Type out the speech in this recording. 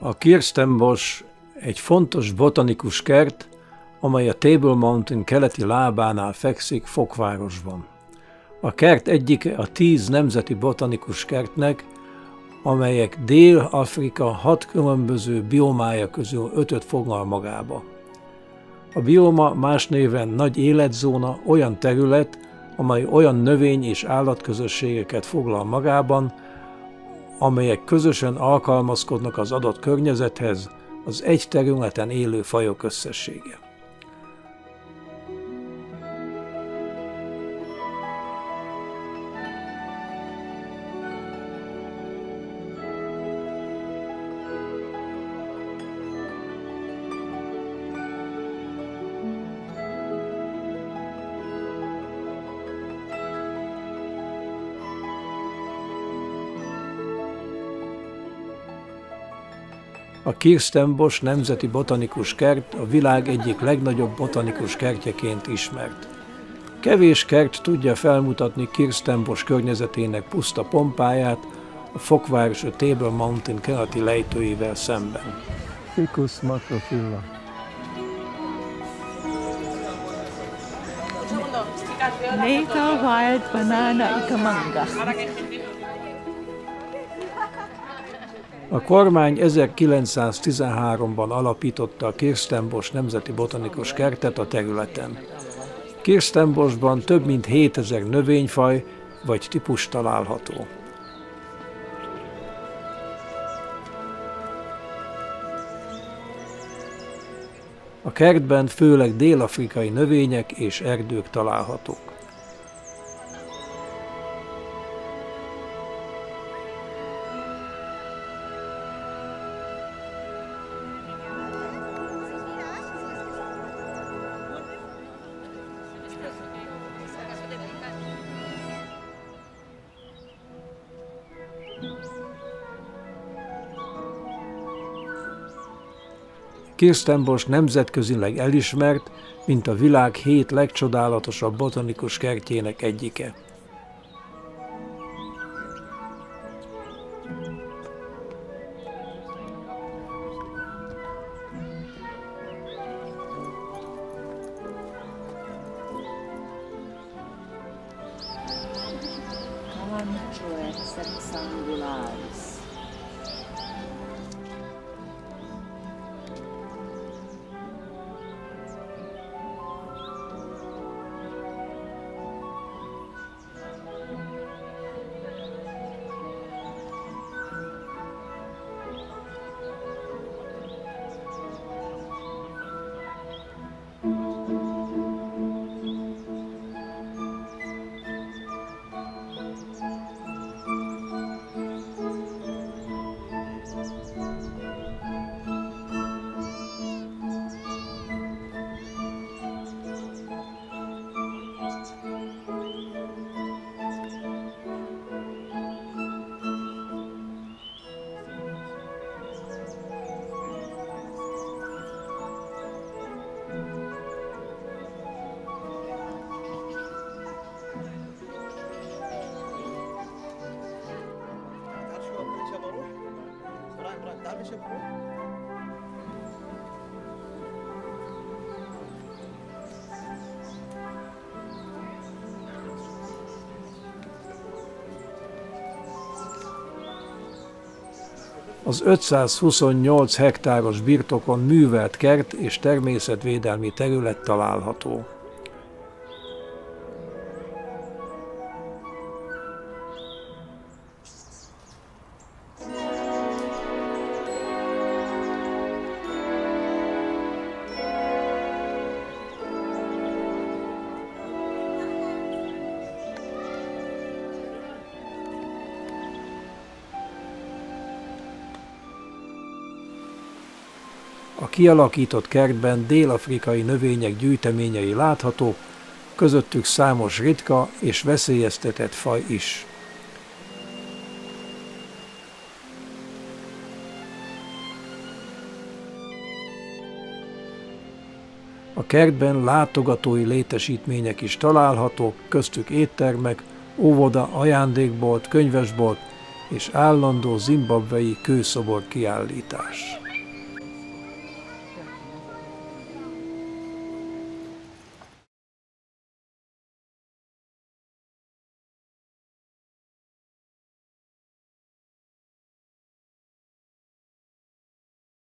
A Kirstenbosch egy fontos botanikus kert, amely a Table Mountain keleti lábánál fekszik Fokvárosban. A kert egyike a 10 nemzeti botanikus kertnek, amelyek Dél-Afrika 6 különböző biomája közül 5-öt foglal magába. A bioma más néven nagy életzóna olyan terület, amely olyan növény- és állatközösségeket foglal magában, amelyek közösen alkalmazkodnak az adott környezethez, az egy területen élő fajok összessége. A Kirstenbosch Nemzeti Botanikus Kert a világ egyik legnagyobb botanikus kertjeként ismert. Kevés kert tudja felmutatni Kirstenbosch környezetének puszta pompáját a Fokváros a Table Mountain keleti lejtőivel szemben. Ficus macrophylla. Native wild banana Ikhamanga. A kormány 1913-ban alapította a Kirstenbosch Nemzeti Botanikus Kertet a területen. Kirstenboschban több mint 7000 növényfaj vagy típus található. A kertben főleg dél-afrikai növények és erdők találhatók. Kirstenbosch nemzetközileg elismert, mint a világ 7 legcsodálatosabb botanikus kertjének egyike. Az 528 hektáros birtokon művelt kert és természetvédelmi terület található. A kialakított kertben dél-afrikai növények gyűjteményei láthatók, közöttük számos ritka és veszélyeztetett faj is. A kertben látogatói létesítmények is találhatók, köztük éttermek, óvoda, ajándékbolt, könyvesbolt és állandó zimbabwei kőszobor kiállítás.